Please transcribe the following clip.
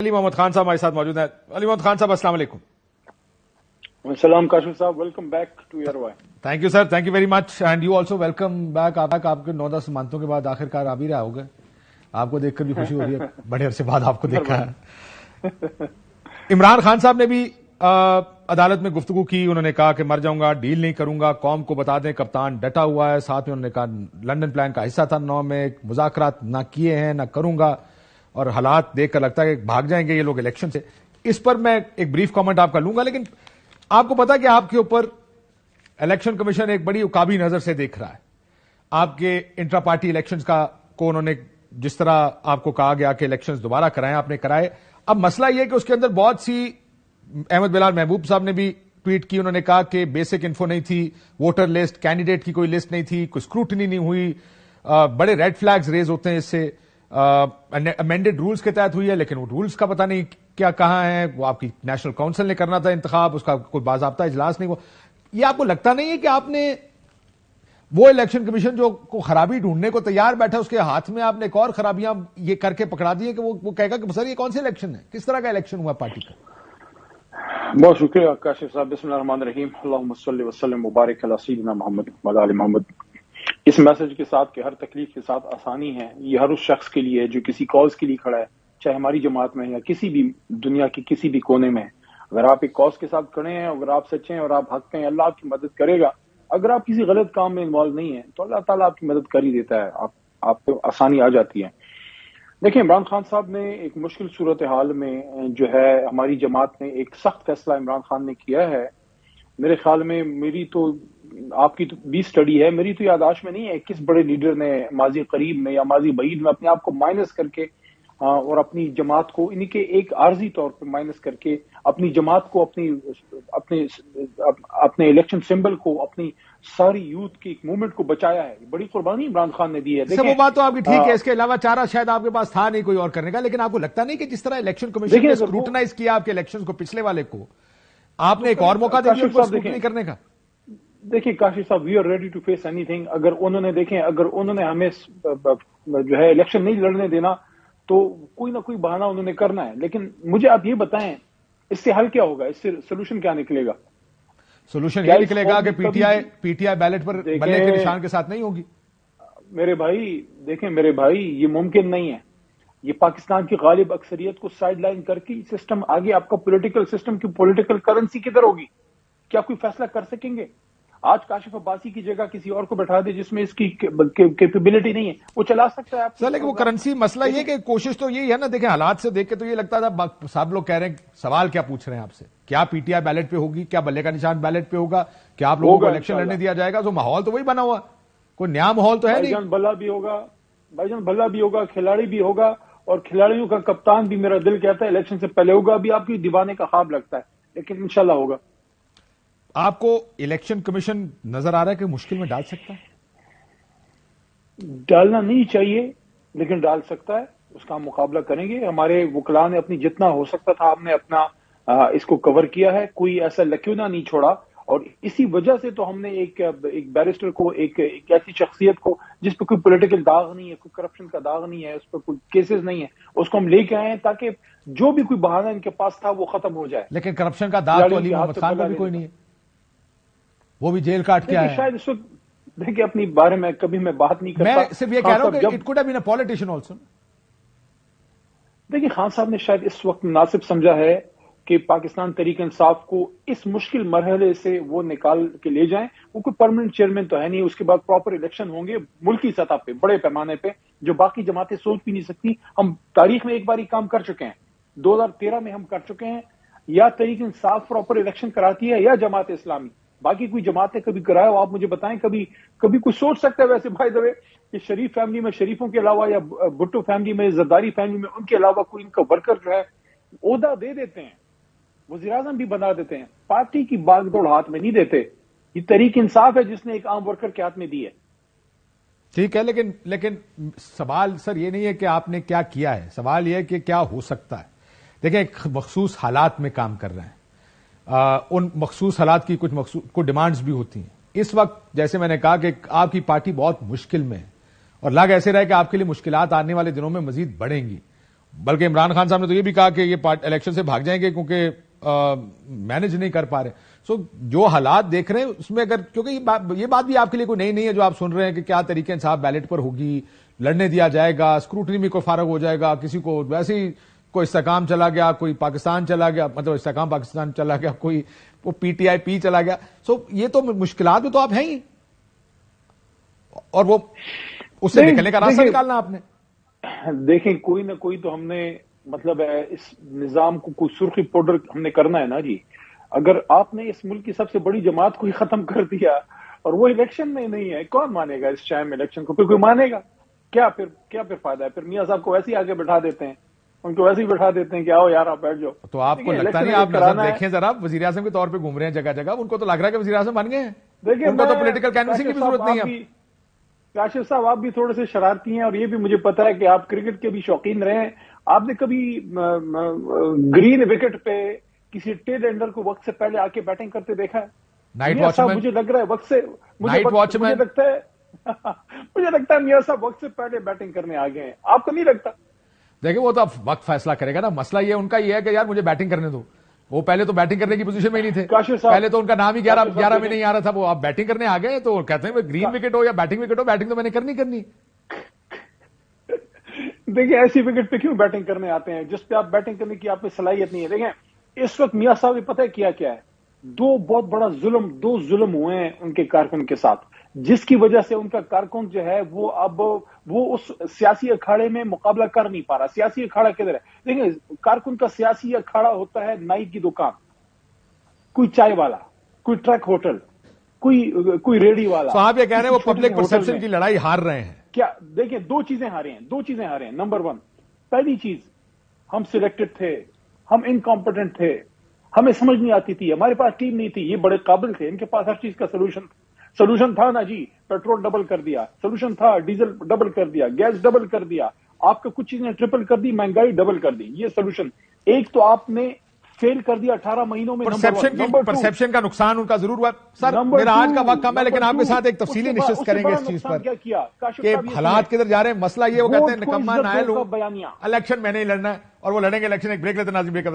علی محمد خان صاحب ہمارے ساتھ موجود ہیں. علی محمد خان صاحب السلام علیکم. السلام کاشف صاحب, welcome back to your why. Thank you sir, thank you very much, and you also welcome back. آپ کے 9-10 مانتوں کے بعد آخر کار آ بھی رہا ہوگا, آپ کو دیکھ کر بھی خوشی ہو رہی ہے, بڑے عرصے بعد آپ کو دیکھا ہے. عمران خان صاحب نے بھی عدالت میں گفتگو کی, انہوں نے کہا کہ مر جاؤں گا, ڈیل نہیں کروں گا, قوم کو بتا دیں کپتان ڈٹا ہوا ہے. ساتھ میں انہوں نے کہا لندن پلان کا حصہ تھا 9 میں, مذاکرات نہ کیے ہیں نہ کروں گا, اور حالات دیکھ کر لگتا ہے کہ بھاگ جائیں گے یہ لوگ الیکشن سے. اس پر میں ایک بریف کامنٹ آپ کا لوں گا, لیکن آپ کو پتا کہ آپ کے اوپر الیکشن کمیشن ایک بڑی عقابی نظر سے دیکھ رہا ہے. آپ کے انٹرا پارٹی الیکشنز کو انہوں نے جس طرح آپ کو کہا گیا کہ الیکشنز دوبارہ کرائیں, آپ نے کرائے. اب مسئلہ یہ کہ اس کے اندر بہت سی, احمد بلال محبوب صاحب نے بھی ٹویٹ کی, انہوں نے کہا کہ بیسک انفو نہیں تھی, ووٹر لسٹ, کینڈیڈیٹ کی کوئی لسٹ نہیں تھی, کوئی اسکروٹنی نہیں ہوئی, بڑے ریڈ فلیگز ریز ہوتے ہیں اس سے. امینڈڈ رولز کے تحت ہوئی ہے, لیکن وہ رولز کا پتہ نہیں کیا کہاں ہے. وہ آپ کی نیشنل کونسل نے کرنا تھا انتخاب, اس کا کوئی باضابطہ اجلاس نہیں ہوا. یہ آپ کو لگتا نہیں ہے کہ آپ نے وہ الیکشن کمیشن جو کو خرابی ڈھونڈنے کو تیار بیٹھا, اس کے ہاتھ میں آپ نے ایک اور خرابیاں یہ کر کے پکڑا دی ہیں کہ وہ کہے گا کہ سر یہ کون سے الیکشن ہے, کس طرح کا الیکشن ہوا پارٹی کا؟ بہت شکریہ کاشف صاحب. بسم اللہ الرحمن الرحیم. اللہم صلی وسلم مبارک علی سیدنا محمد وعلی آل محمد. اس میسج کے ساتھ کہ ہر تکلیف کے ساتھ آسانی ہے, یہ ہر اس شخص کے لیے ہے جو کسی کاز کے لیے کھڑا ہے, چاہے ہماری جماعت میں ہے یا کسی بھی دنیا کی کسی بھی کونے میں ہے. اگر آپ ایک کاز کے ساتھ کھڑے ہیں, اگر آپ سچے ہیں اور آپ حق ہیں, اللہ آپ کی مدد کرے گا. اگر آپ کسی غلط کام میں انوالو نہیں ہیں تو اللہ تعالیٰ آپ کی مدد کر ہی دیتا ہے, آپ کو آسانی آ جاتی ہے. دیکھیں, عمران خان صاحب نے ایک مشکل صورتحال میں جو ہے ہماری جماعت نے ایک سخت فیصلہ عمران خان نے کیا ہے. میرے خیال میں, میری تو آپ کی تو 20 اسٹڈی ہے, میری تو یادداشت میں نہیں ہے کس بڑے لیڈر نے ماضی قریب میں یا ماضی بعید میں اپنے آپ کو مائنس کر کے اور اپنی جماعت کو انہی کے ایک عارضی طور پر مائنس کر کے اپنی جماعت کو اپنے الیکشن سمبل کو, اپنی ساری یوتھ کی ایک موومنٹ کو بچایا ہے. بڑی قربانی عمران خان نے دی ہے. وہ بات تو آپ کی ٹھیک ہے, اس کے علاوہ چارہ شاید آپ کے پاس تھا نہیں کوئی اور کرنے کا, لیکن آپ کو لگتا نہیں کہ جس طرح الیکشن کمیشن نے اسکروٹنائز کیا آپ کے الیکشن کو, پچھلے والے کو, آپ نے ایک اور موقع دے دیا اسکروٹنی کرنے کا؟ دیکھیں کاشف صاحب, we are ready to face anything. اگر انہوں نے ہمیں جو ہے الیکشن نہیں لڑنے دینا تو کوئی نہ کوئی بہانہ انہوں نے کرنا ہے. لیکن مجھے آپ یہ بتائیں اس سے حل کیا ہوگا, اس سے سولوشن کیا نکلے گا؟ سولوشن یہ نکلے گا کہ پی ٹی آئی بیلٹ پر بلے کے نشان کے ساتھ نہیں ہوگی. میرے بھائی یہ ممکن نہیں ہے. یہ پاکستان کی غالب اکثریت کو سائڈ لائن کر کے سسٹم آگے, آپ کا پولیٹیکل سسٹم کی پولیٹیکل کرنسی کدھر ہوگی؟ کیا کوئی فیصلہ کر سکیں گے؟ آج کاشف عباسی کی جگہ کسی اور کو بٹھا دے جس میں اس کی کیپیبلٹی نہیں ہے, وہ چلا سکتا ہے آپ سر. لیکن وہ کرنسی مسئلہ یہ کہ کوشش تو یہی ہے نا. دیکھیں حالات سے دیکھ کے تو یہ لگتا تھا, سب لوگ کہہ رہے ہیں, سوال کیا پوچھ رہے ہیں آپ سے, کیا پی ٹی آئی بیلٹ پہ ہوگی, کیا بلے کا نشان بیلٹ پہ ہوگا, کیا آپ لوگوں کو الیکشن لڑنے دیا جائے گا؟ تو ماحول تو وہی بنا ہوا, کوئی نیا ماحول تو ہے نہیں. بھائی جان بھلا بھی ہوگا, کھلاڑی بھی ہوگا, اور کھلاڑیوں کا کپتان بھی میرا دل کہتا ہے الیکشن سے پہلے ہوگا. ابھی آپ کی دیوانے کا خواب لگتا ہے, لیکن انشاءاللہ ہوگا. آپ کو الیکشن کمیشن نظر آ رہا ہے کہ مشکل میں ڈال سکتا ہے؟ ڈالنا نہیں چاہیے, لیکن ڈال سکتا ہے. اس کا ہم مقابلہ کریں گے. ہمارے وکلاء نے اپنی جتنا ہو سکتا تھا ہم نے اپنا اس کو کور کیا ہے, کوئی ایسا لکیونہ نہیں چھوڑا. اور اسی وجہ سے تو ہم نے ایک بیرسٹر کو, ایک ایسی شخصیت کو جس پہ کوئی پولیٹیکل داغ نہیں ہے, کوئی کرپشن کا داغ نہیں ہے, اس پہ کوئی کیسز نہیں ہے, اس کو ہم لے کے آئے ہیں تاکہ جو بھی کوئی بہانہ ان کے پاس تھا وہ ختم ہو جائے. لیکن کرپشن کا داغ تو علی محمد خان کا بھی کوئی نہیں ہے, وہ بھی جیل کاٹ کے آیا. شاید اس وقت دیکھیں اپنی بارے میں کبھی میں بات نہیں کرتا, میں صرف یہ کہہ رہا ہوں کہ it could have been a politician also. دیکھیں خان صاحب نے شاید اس وقت مناسب سمجھا ہے کہ پاکستان تحریک انصاف کو اس مشکل مرحلے سے وہ نکال کے لے جائیں. وہ کوئی پرماننٹ چیئرمین تو ہے نہیں, اس کے بعد پراپر الیکشن ہوں گے ملکی سطح پہ, بڑے پیمانے پہ, جو باقی جماعتیں سوچ بھی نہیں سکتی. ہم تاریخ میں ایک بار ہی کام کر چکے ہیں, 2013 میں ہم کر چکے ہیں. یا تحریک انصاف پراپر الیکشن کراتی ہے یا جماعت اسلامی. باقی کوئی جماعتیں کبھی کرائے ہو آپ مجھے بتائیں, کبھی کوئی سوچ سکتا ہے ویسے بھائی دوے کہ شریف فیملی میں شریفوں کے علاوہ یا بھٹو فیملی میں, زرداری فیملی میں, ان کے علاوہ کوئی ان کا ورکر جو ہے عہدہ دے دیتے ہیں, وزیر اعظم بھی بنا دیتے ہیں, پارٹی کی باغ دوڑ ہاتھ میں نہیں دیتے. یہ تحریک انصاف ہے جس نے ایک عام ورکر کے ہاتھ میں دی ہے. ٹھیک ہے, لیکن سوال سر یہ نہیں ہے کہ آپ نے کیا کیا ہے, سوال یہ ہے کہ کیا ہو سکتا ہے. دیکھیں ایک مخصوص حالات میں کام کر رہے ہیں, ان مخصوص حالات کی کچھ ڈیمانڈز بھی ہوتی ہیں. اس وقت جیسے میں نے کہا کہ آپ کی پارٹی بہت مشکل میں ہے, اور لگ ایسے رہے کہ آپ کے لیے مشکلات آنے والے دنوں میں مزید بڑھیں گی. بلکہ عمران خان صاحب نے تو یہ بھی کہا کہ یہ الیکشن سے بھاگ جائیں گے کیونکہ مینج نہیں کر پا رہے. سو جو حالات دیکھ رہے ہیں اس میں اگر, کیونکہ یہ بات بھی آپ کے لیے کوئی نئی نہیں ہے جو آپ سن رہے ہیں کہ کیا طریقے انصاف بیلٹ پر ہوگی, لڑنے دیا جائے گا, اسکروٹنی میں کوئی فارغ ہو جائے گا, کسی کو ویسے ہی کوئی استحکام چلا گیا, کوئی پاکستان چلا گیا, مطلب استحکام پاکستان چلا گیا, کوئی وہ پی ٹی آئی پی چلا گیا. سو یہ تو مشکلات میں تو آپ ہیں ہی, اور وہ اس سے نکلنے کا راستہ نکالنا آپ نے. دیکھیں کوئی نہ کوئی تو ہم نے مطلب اس نظام کو کوئی سرخی پاؤڈر ہم نے کرنا ہے نا جی. اگر آپ نے اس ملک کی سب سے بڑی جماعت کو ہی ختم کر دیا اور وہ الیکشن میں نہیں ہے, کون مانے گا اس ٹائم الیکشن کو؟ پھر کوئی مانے گا کیا؟ پھر فائدہ ہے؟ پھر میاں صاحب کو ویسے ہی آگے بٹھا دیتے ہیں, ان کو ویسے ہی بٹھا دیتے ہیں کہ آؤ یار آپ بیٹھ جاؤ. تو آپ کو لگتا نہیں, آپ نظر دیکھیں ذرا, وزیر اعظم کے طور پہ گھوم رہے ہیں جگہ جگہ, ان کو تو لگ رہا ہے کہ وزیر اعظم بن گئے ہیں, ان کو تو پولیٹیکل کینوسنگ کی بھی ضرورت نہیں ہے. کاشف صاحب آپ بھی تھوڑے سے شرارتی ہیں, اور یہ بھی مجھے پتا ہے کہ آپ کرکٹ کے بھی شوقین رہے ہیں. آپ نے کبھی گرین وکٹ پہ کسی ٹیل اینڈر کو وقت سے پہلے آ کے بیٹنگ کرتے دیکھا ہے؟ نائٹ واچ مین, مجھے لگ رہا ہے وقت سے, مجھے لگتا ہے میاں صاحب وقت سے پہلے بیٹنگ کرنے آ گئے ہیں. آپ کو نہیں لگتا؟ دیکھیں وہ تو اب وقت فیصلہ کرے گا نا. مسئلہ یہ ان کا یہ ہے کہ یار مجھے بیٹنگ کرنے دو. وہ پہلے تو بیٹنگ کرنے کی پوزیشن میں ہی نہیں تھے, پہلے تو ان کا نام ہی 11 میں نہیں آ رہا تھا. وہ آپ بیٹنگ کرنے آ گئے تو کہتے ہیں گرین وکٹ ہو یا بیٹنگ وکٹ ہو, بیٹنگ تو میں نے کرنی. دیکھیں ایسی وکٹ پہ کیوں بیٹنگ کرنے آتے ہیں جس پہ آپ بیٹنگ کرنے کی آپ میں صلاحیت نہیں ہے؟ دیکھیں اس وقت میاں صاحب پتہ ہے کیا ہے, دو ظلم ہوئے ہیں ان کے کارکن کے ساتھ, جس کی وجہ سے ان کا کارکن جو ہے وہ اب وہ اس سیاسی اکھاڑے میں مقابلہ کر نہیں پا رہا. سیاسی اکھاڑا کدھر ہے؟ دیکھیں کارکن کا سیاسی اکھاڑا ہوتا ہے نائی کی دکان, کوئی چائے والا, کوئی ٹرک ہوٹل, کوئی ریڑھی والا. تو آپ یہ کہہ رہے ہیں وہ پبلک پرسپشن کی لڑائی ہار رہے ہیں کیا؟ دیکھیں دو چیزیں ہارے ہیں. نمبر 1, پہلی چیز ہم سلیکٹڈ تھے, ہم انکمپیٹنٹ تھے, ہمیں سمجھ نہیں آتی تھی, ہمارے پاس ٹیم نہیں تھی. یہ بڑے قابل تھے, ان کے پاس ہر چیز کا سولوشن تھا نا جی. پیٹرول ڈبل کر دیا, سولوشن تھا. ڈیزل ڈبل کر دیا, گیس ڈبل کر دیا, آپ کا کچھ چیزیں ٹرپل کر دی, مہنگائی ڈبل کر دی. یہ سولوشن ایک تو آپ نے فیل کر دیا 18 مہینوں میں. پرسپشن کا نقصان ان کا ضرور ہوا. سر میرا آج کا وقت کم ہے, لیکن آپ کے ساتھ ایک تفصیلی نشست کریں گے اس چیز پر کہ حالات کدھر جا رہے ہیں. مسئلہ یہ وہ کہتے ہیں نکما نائل ہو, الیکشن میں نہیں لڑنا ہے, اور وہ لڑیں گے الیکشن. ایک بریک لیتے ناظرین, بریک